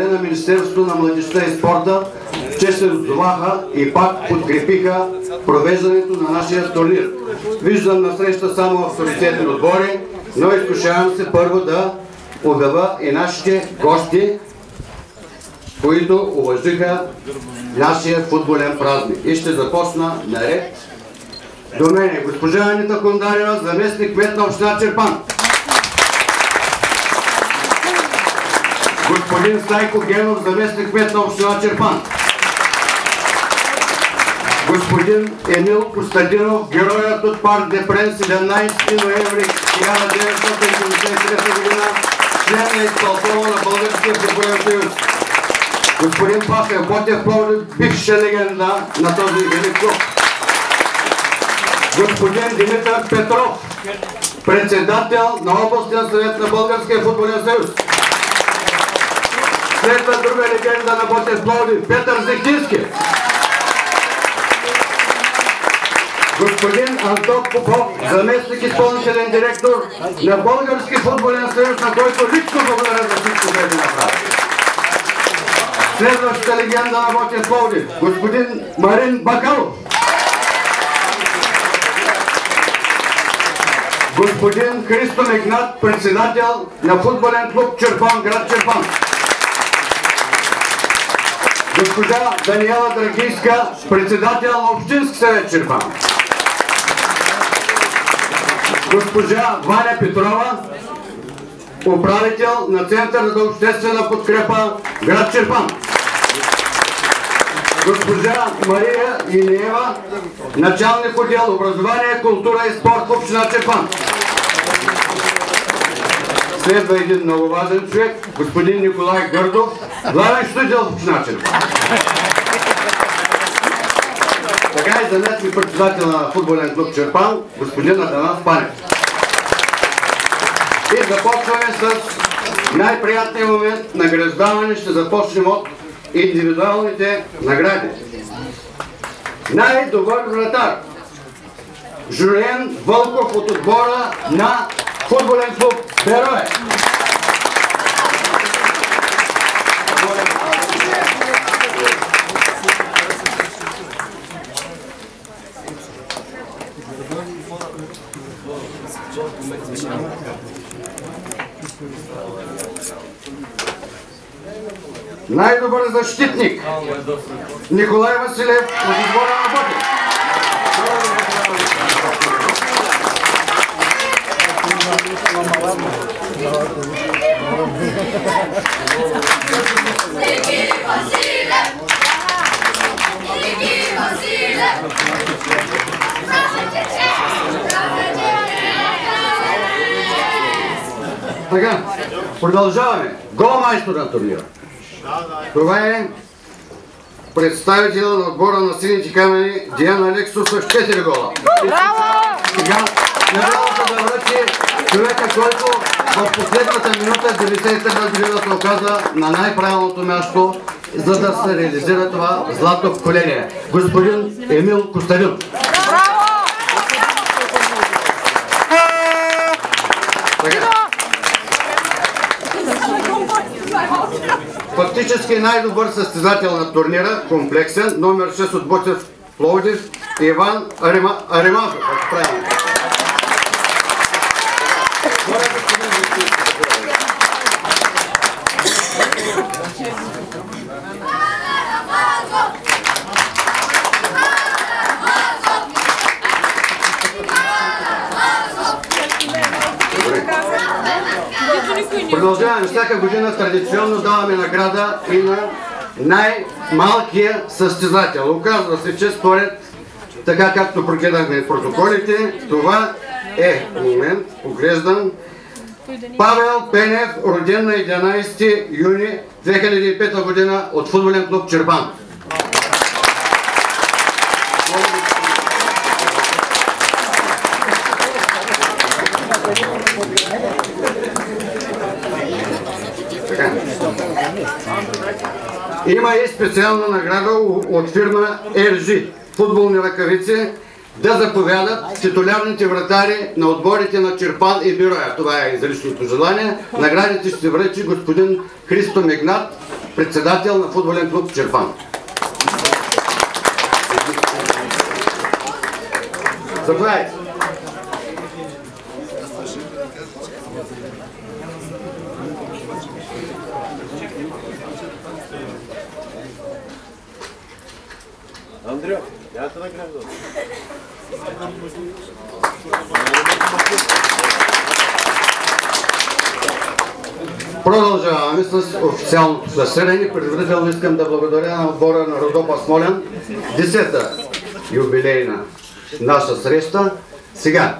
на Министерството на младежта и спорта, че се отзоваха и пак подкрепиха провеждането на нашия турнир. Виждам на среща само авторитетни отбори, но изкушавам се първо да обява и нашите гости, които уважиха нашия футболен празник. И ще започна наред до мене. Госпожа Анита Кондарева, заместник кмет на община Чирпан. Господин Стайко Генов, заместник кмет на община Чирпан. Господин Емил Костадинов, героят от парк Депрен, 17 ноември 1973 година, член на изпълнително на Българския футболен съюз. Господин Павел Ботев Пловдив, бивша легенда на този велик клуб. Господин Димитър Петров, председател на областния съвет на Българския футболен съюз. Следва друга легенда на Ботев Пловдив, Петър Зехтински. Господин Антон Попов, заместник изпълнителен директор на Български футболен съюз, на който лично благодаря за всичко, което направи. Следващата легенда на Ботев Пловдив, господин Марин Бакалов. Господин Христо Мигнат, председател на футболен клуб Чирпан, град Чирпан. Госпожа Даниела Драгийска, председател на Общински съвет Чирпан. Госпожа Ваня Петрова, управител на Центъра за обществена подкрепа, град Чирпан. Госпожа Мария Илиева, началник отдел образование, култура и спорт в община Чирпан. Следва един много важен човек, господин Николай Гърдов, главен служител в община Чирпан. Така и заместник председател на футболен клуб Чирпан, господин Атанас Панев. И започваме с най-приятния момент награждаване. Ще започнем от индивидуалните награди. Най-добър вратар Жулиен Вълков от отбора на футболен клуб Берое. Най-добър защитник Николай Василев от отбора на Ботев. Така, продължаваме. Голмайстор на турнира. Това е представител на отбора на сините камени Диана Алексов с 4 гола. Сега наградата да връчи човека, който в последната минута 93 година се оказа на най-правилното място, за да се реализира това злато поколение. Господин Емил Костадинов. Фактически най-добър състезател на турнира, комплексен, номер 6 от Ботев Пловдив, Иван Ариманов. Продължаваме. Всяка година традиционно даваме награда и на най-малкия състезател. Оказва се, че според така както прогледахме протоколите, това е момент, поглеждам, Павел Пенев, роден на 11 юни 2005 година от футболен клуб Чирпан. Има и специална награда от фирма RG. Футболни ръкавици да заповядат титулярните вратари на отборите на Чирпан и Бироя. Това е изричното желание. Наградите ще се връчи господин Христо Мигнат, председател на футболен клуб Чирпан. Заповядайте. Andrea, я те награждам. Продължаваме с официалното класиране. Предварително искам да благодаря на отбора на Родопа Смолян. 10-та юбилейна наша среща. Сега,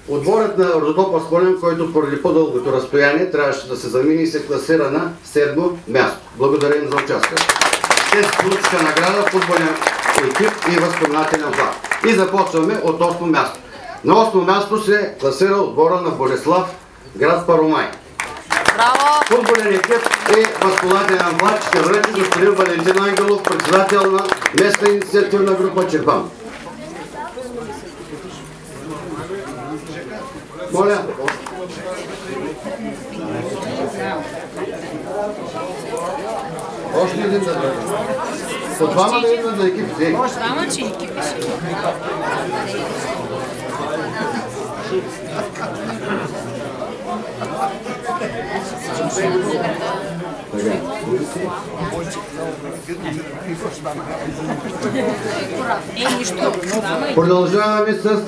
отборът на Родопа Смолян, който поради по-дългото разстояние трябваше да се замени и се класира на 7-то място. Благодаря им за участие. Те се получиха награда, футболен екип и възпоминателен флаг. И започваме от 8-то място. На 8-то място се класира отбора на Борислав, град Паромай. Футболен екип и възпоминателен флаг ще връчи господин Валентин Ангелов, председател на местна инициативна група Чирпан. Моля. Още един да дадем. По двама да идват за екипите. Двама, че екипи ще Продължаваме с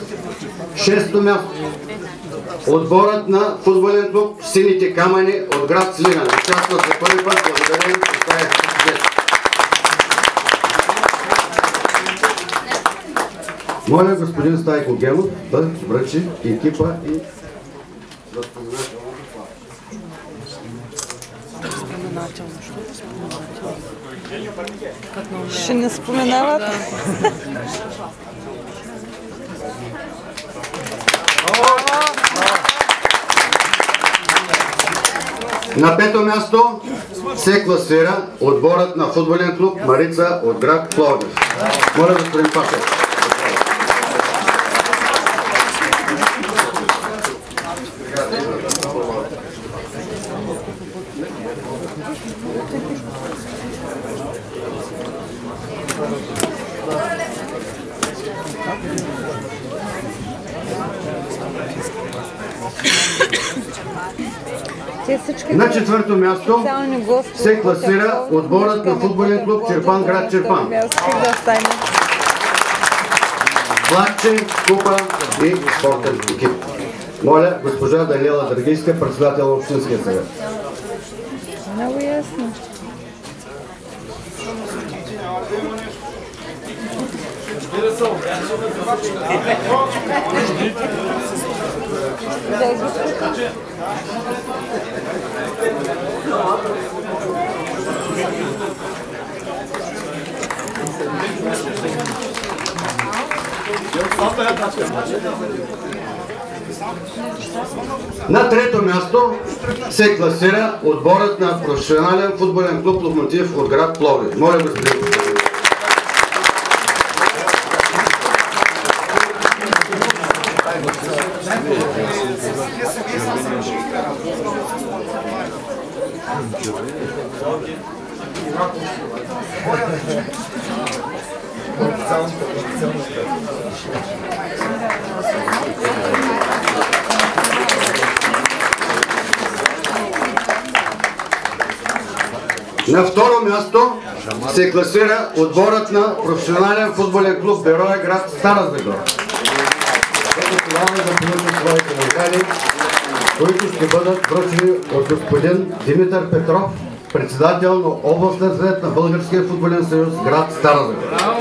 6-то място. Отборът на футболен клуб Сините камъни от град Сливен. Участват за първи път. Благодаря. Моля господин Стайко Генов да връчи екипа и ще не споменават. На 5-то място се класира отборът на футболен клуб Марица от град Пловдив. Моля господин Пашев. На 4-то място се класира отборът на футболен клуб Чирпан, град Чирпан. Флагче, купа и спортен екип. Моля госпожа Даниела Драгийска, председател на Общинския съвет. Много ясно. На 3-то място се класира отборът на професионален футболен клуб Локомотив от град Пловдив. Моля господин. На второ място се класира отборът на професионален футболен клуб Бероя, град Стара Загора. Ето това да получат своите награди, които ще бъдат връчени от господин Димитър Петров, председател на областен съвет на Българския футболен съюз, град Стара Загора.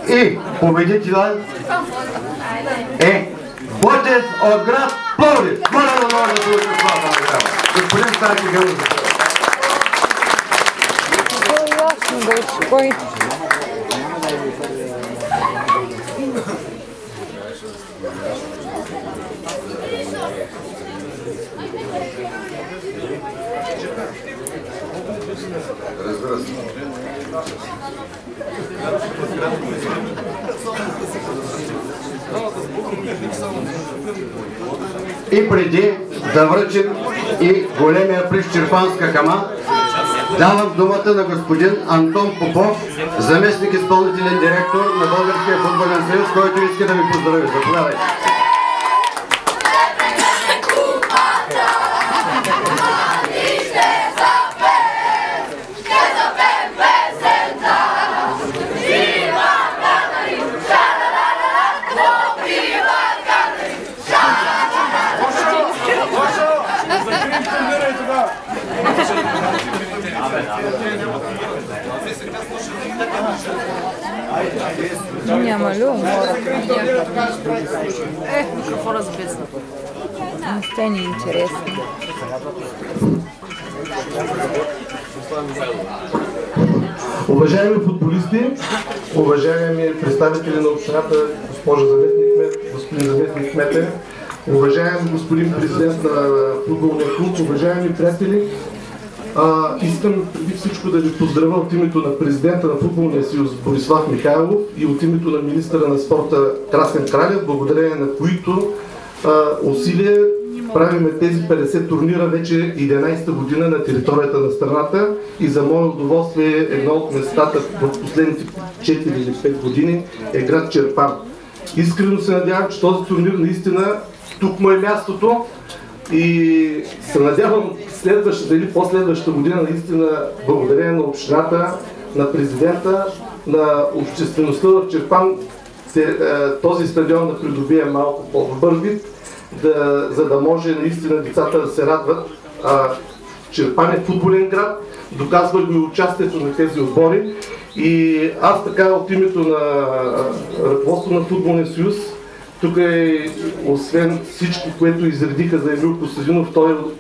И победителят е Ботев от град Пловдив. Моля да получи слава. Господин Стайко Генов. Да успокои. Разбира се. И преди да връчим и големия приз Чирпанска кама, давам думата на господин Антон Попов, заместник изпълнителен директор на Българския футболен съюз, който иска да ви поздрави. Заповядайте. Няма ли умора? Микрофона за бездна. Не сте ни интересни. Уважаеми футболисти, уважаеми представители на общината, госпожа заместник-кмет, господин заместник-кмете, уважаеми господин президент на футболния клуб, уважаеми приятели, искам преди всичко да ви поздравя от името на президента на Футболния съюз Борислав Михайлов и от името на министъра на спорта Красен Кралев, благодарение на които усилия правиме тези 50 турнира вече 11-та година на територията на страната и за мое удоволствие едно от местата в последните 4 или 5 години е град Чирпан. Искрено се надявам, че този турнир наистина тук му е мястото и се надявам следващата или последващата година наистина благодарение на общината, на президента, на обществеността в Чирпан този стадион да придобие малко по-добър вид, за да може наистина децата да се радват. Чирпан е футболен град, доказва го и участието на тези отбори и аз така от името на ръководство на Футболния съюз, тук е, освен всички, което изредиха за Емил Костадинов,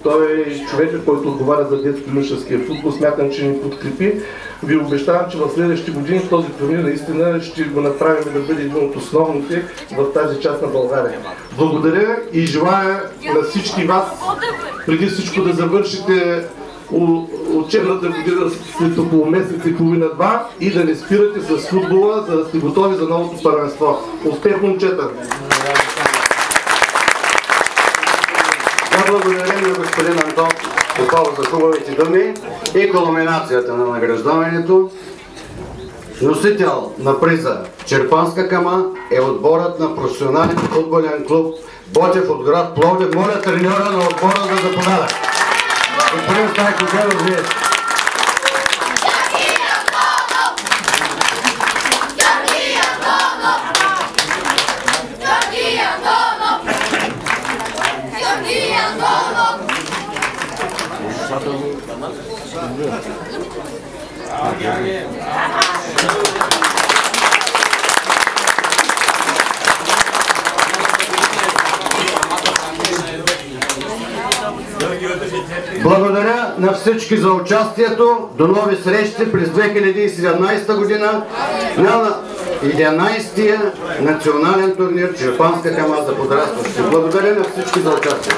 той е човека, който отговаря за детско-юношеския футбол, смятам, че ни подкрепи. Ви обещавам, че в следващите години този турнир наистина ще го направим да бъде един от основните в тази част на България. Благодаря и желая на всички вас преди всичко да завършите учебната година след около месец и половина-два и да не спирате с футбола, за да сте готови за новото първенство. Успех, момчета! Да, благодарим на господин Антон Попов за хубавите думи и кулминацията на награждаването. Носител на приза Чирпанска кама е отборът на професионален футболен клуб Ботев от град Пловдив. Моля треньора на отбора да заповяда. Господин Стайко Геров, вие. Благодаря на всички за участието. До нови срещи през 2017 година на 11-тия национален турнир Чирпанска кама за подрастващи. Благодаря на всички за участието.